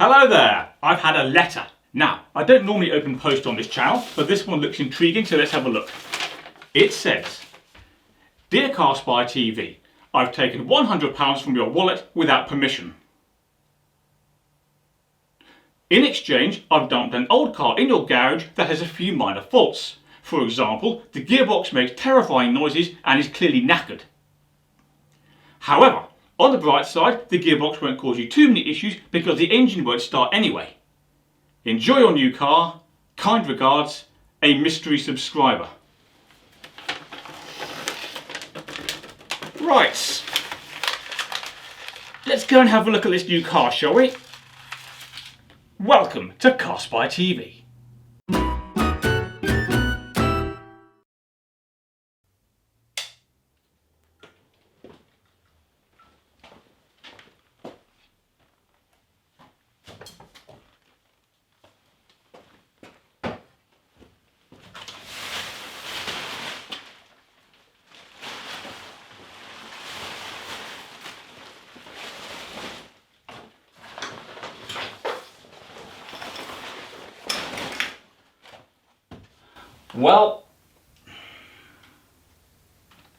Hello there, I've had a letter. Now, I don't normally open post on this channel, but this one looks intriguing, so let's have a look. It says, "Dear Car Spy TV, I've taken £100 from your wallet without permission. In exchange, I've dumped an old car in your garage that has a few minor faults. For example, the gearbox makes terrifying noises and is clearly knackered. However, on the bright side, the gearbox won't cause you too many issues because the engine won't start anyway. Enjoy your new car. Kind regards, a mystery subscriber." Right, let's go and have a look at this new car, shall we? Welcome to Car Spy TV. Well,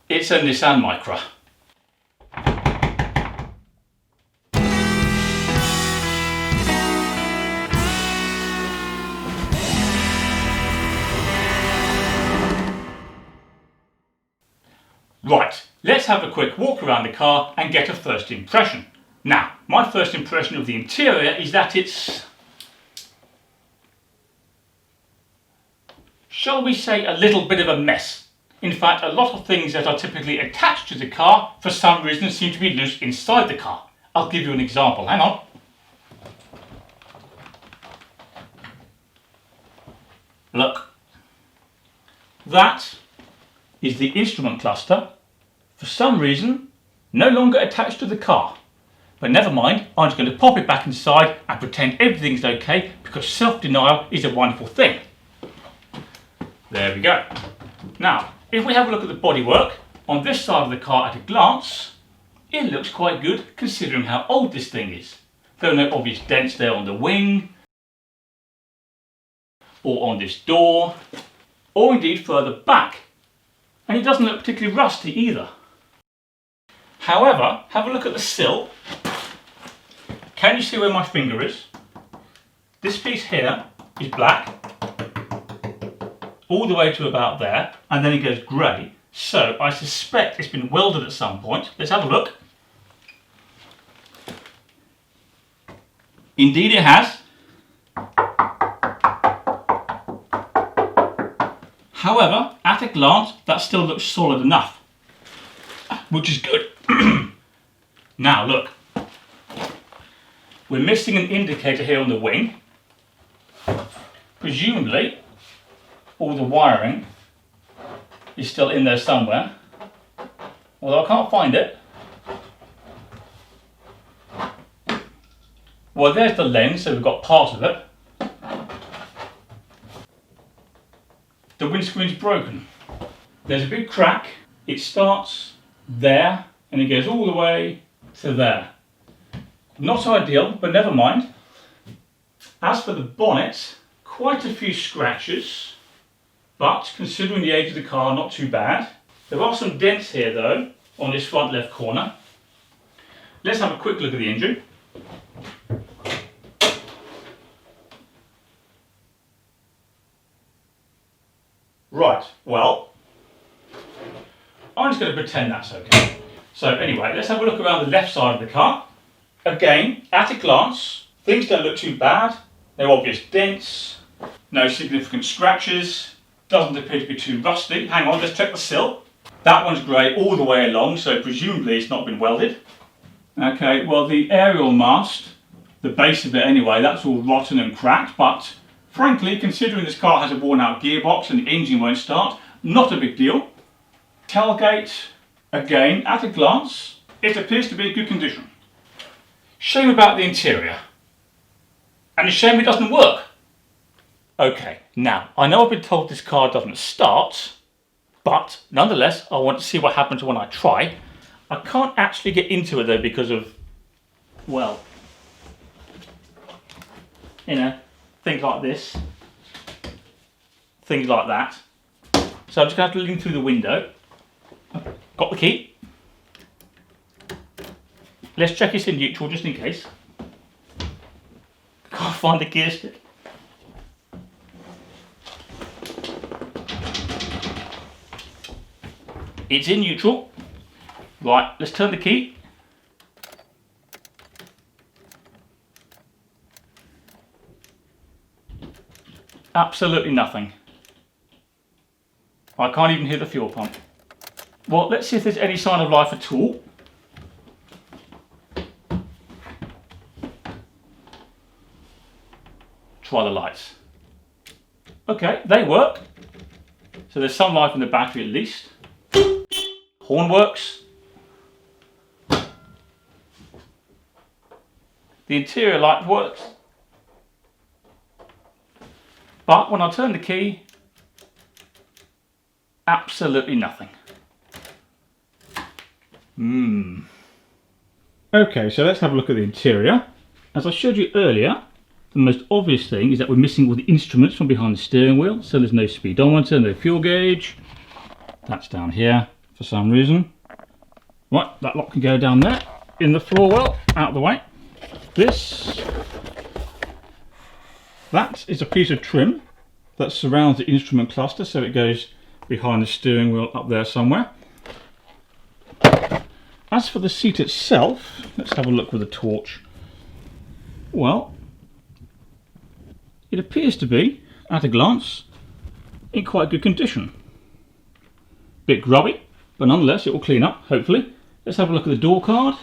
it's a Nissan Micra. Right, let's have a quick walk around the car and get a first impression. Now, my first impression of the interior is that it's, shall we say, a little bit of a mess. In fact, a lot of things that are typically attached to the car for some reason seem to be loose inside the car. I'll give you an example, hang on. Look, that is the instrument cluster, for some reason no longer attached to the car. But never mind, I'm just going to pop it back inside and pretend everything's okay, because self-denial is a wonderful thing. There we go. Now, if we have a look at the bodywork, on this side of the car at a glance, it looks quite good considering how old this thing is. There are no obvious dents there on the wing, or on this door, or indeed further back. And it doesn't look particularly rusty either. However, have a look at the sill. Can you see where my finger is? This piece here is black, all the way to about there, and then it goes grey. So I suspect it's been welded at some point. Let's have a look. Indeed it has. However, at a glance, that still looks solid enough, which is good. Now look, we're missing an indicator here on the wing. Presumably, all the wiring is still in there somewhere, although I can't find it. Well, there's the lens, so we've got part of it. The windscreen's broken. There's a big crack. It starts there and it goes all the way to there. Not ideal, but never mind. As for the bonnet, quite a few scratches, but considering the age of the car, not too bad. There are some dents here though, on this front left corner. Let's have a quick look at the engine. Right, well, I'm just going to pretend that's okay. So anyway, let's have a look around the left side of the car. Again, at a glance, things don't look too bad. No obvious dents, no significant scratches, doesn't appear to be too rusty. Hang on, let's check the sill. That one's grey all the way along, so presumably it's not been welded. Okay, well the aerial mast, the base of it anyway, that's all rotten and cracked, but frankly, considering this car has a worn out gearbox and the engine won't start, not a big deal. Tailgate, again, at a glance, it appears to be in good condition. Shame about the interior. And a shame it doesn't work. Okay, now, I know I've been told this car doesn't start, but nonetheless, I want to see what happens when I try. I can't actually get into it though because of, well, you know, things like this, things like that. So I'm just going to have to lean through the window. Got the key. Let's check it's in neutral just in case. Can't find the gear stick. It's in neutral. Right, let's turn the key. Absolutely nothing. I can't even hear the fuel pump. Well, let's see if there's any sign of life at all. Try the lights. Okay, they work. So there's some life in the battery at least. Horn works. The interior light works. But when I turn the key, absolutely nothing. Okay, so let's have a look at the interior. As I showed you earlier, the most obvious thing is that we're missing all the instruments from behind the steering wheel. So there's no speedometer, no fuel gauge. That's down here for some reason. Right, that lock can go down there in the floor well, out of the way. That is a piece of trim that surrounds the instrument cluster, so it goes behind the steering wheel up there somewhere. As for the seat itself, let's have a look with a torch. Well, it appears to be, at a glance, in quite good condition. Bit grubby, but nonetheless it will clean up, hopefully. Let's have a look at the door card.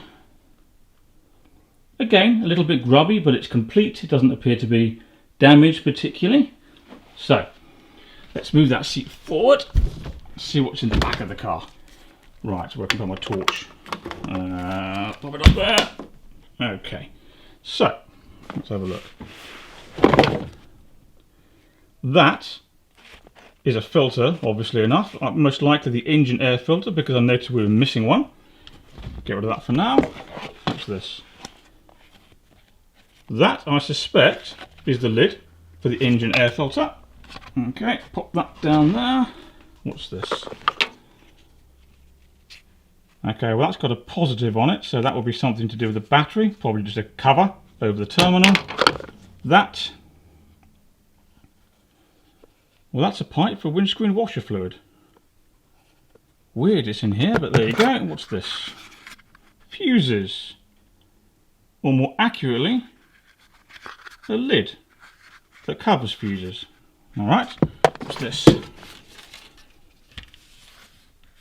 Again, a little bit grubby, but it's complete. It doesn't appear to be damaged particularly. So, let's move that seat forward, see what's in the back of the car. Right, so I can put my torch. Pop it up there. Okay, so let's have a look. That is a filter, obviously enough. Most likely the engine air filter, because I noticed we were missing one. Get rid of that for now. What's this? That, I suspect, is the lid for the engine air filter. Okay, pop that down there. What's this? Okay, well that's got a positive on it, so that will be something to do with the battery, probably just a cover over the terminal. That, well that's a pipe for windscreen washer fluid. Weird it's in here, but there you go. What's this? Fuses. Or more accurately, a lid that covers fuses. Alright, what's this?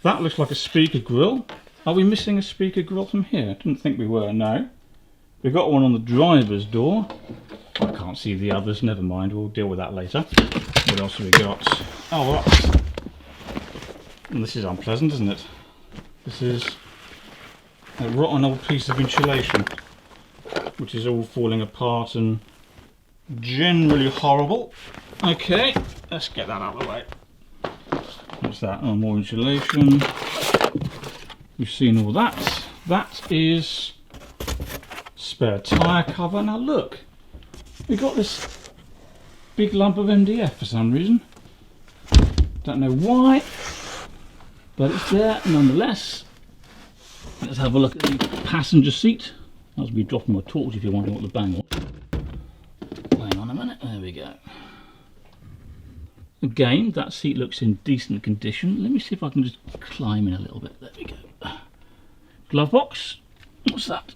That looks like a speaker grill. Are we missing a speaker grill from here? Didn't think we were, no. We've got one on the driver's door. I can't see the others, never mind, we'll deal with that later. What else have we got? Oh, well, this is unpleasant, isn't it? This is a rotten old piece of insulation, which is all falling apart and generally horrible. Okay, let's get that out of the way. What's that? Oh, more insulation. We've seen all that. That is spare tyre cover. Now look, we got this big lump of MDF for some reason. Don't know why, but it's there nonetheless. Let's have a look at the passenger seat. I'll be dropping my torch if you're wondering what the bang was. Hang on a minute, there we go. Again, that seat looks in decent condition. Let me see if I can just climb in a little bit. There we go. Glove box. What's that?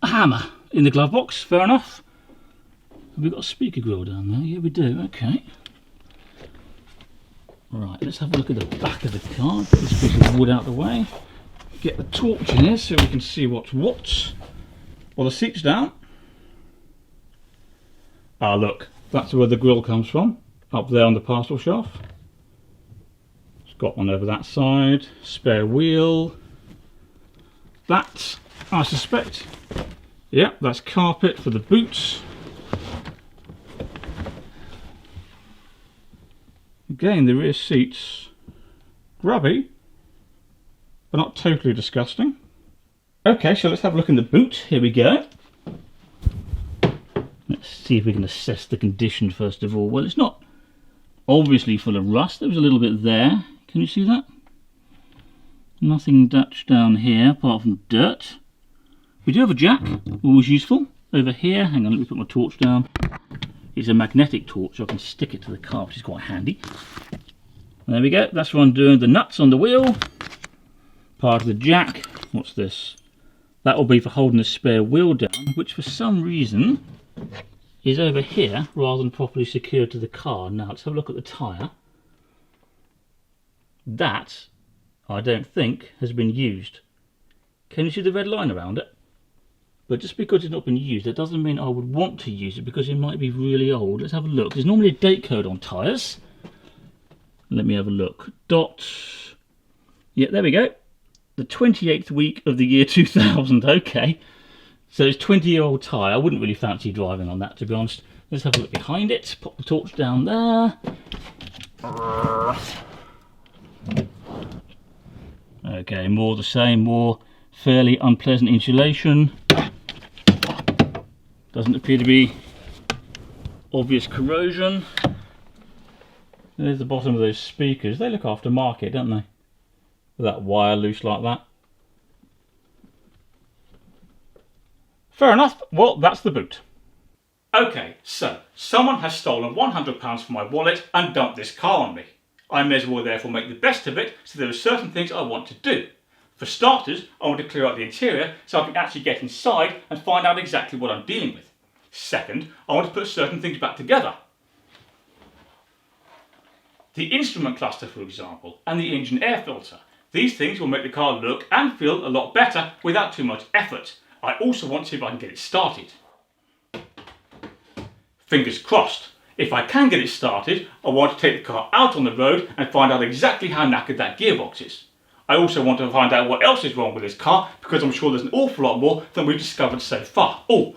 A hammer in the glove box. Fair enough. Have we got a speaker grill down there? Yeah, we do. Okay. Right, let's have a look at the back of the car. Get this piece of wood out of the way. Get the torch in here so we can see what's what. Well, the seat's down. Ah, look. That's where the grill comes from, up there on the parcel shelf. It's got one over that side, spare wheel. That, I suspect, yeah, that's carpet for the boots. Again, the rear seats, grubby, but not totally disgusting. Okay, so let's have a look in the boot. Here we go. Let's see if we can assess the condition first of all. Well, it's not obviously full of rust. There was a little bit there. Can you see that? Nothing much down here apart from dirt. We do have a jack, always useful. Over here, hang on, let me put my torch down. It's a magnetic torch, so I can stick it to the car, which is quite handy. There we go, that's for undoing the nuts on the wheel. Part of the jack. What's this? That will be for holding the spare wheel down, which for some reason is over here rather than properly secured to the car. Now let's have a look at the tyre. That, I don't think, has been used. Can you see the red line around it? But just because it's not been used, that doesn't mean I would want to use it because it might be really old. Let's have a look. There's normally a date code on tyres. Let me have a look. Yeah, there we go. The 28th week of the year 2000. Okay. So it's 20-year-old tyre. I wouldn't really fancy driving on that, to be honest. Let's have a look behind it. Pop the torch down there. Okay, more the same. More fairly unpleasant insulation. Doesn't appear to be obvious corrosion. There's the bottom of those speakers. They look aftermarket, don't they? With that wire loose like that. Fair enough. Well, that's the boot. Okay, so someone has stolen £100 from my wallet and dumped this car on me. I may as well therefore make the best of it, so there are certain things I want to do. For starters, I want to clear out the interior so I can actually get inside and find out exactly what I'm dealing with. Second, I want to put certain things back together. The instrument cluster, for example, and the engine air filter. These things will make the car look and feel a lot better without too much effort. I also want to see if I can get it started. Fingers crossed. If I can get it started, I want to take the car out on the road and find out exactly how knackered that gearbox is. I also want to find out what else is wrong with this car, because I'm sure there's an awful lot more than we've discovered so far. Oh,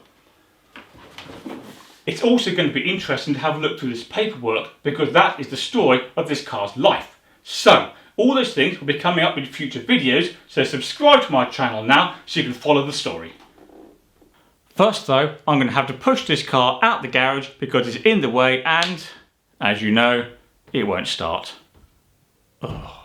it's also going to be interesting to have a look through this paperwork, because that is the story of this car's life. So, all those things will be coming up in future videos, so subscribe to my channel now so you can follow the story. First though, I'm going to have to push this car out the garage because it's in the way and, as you know, it won't start. Ugh.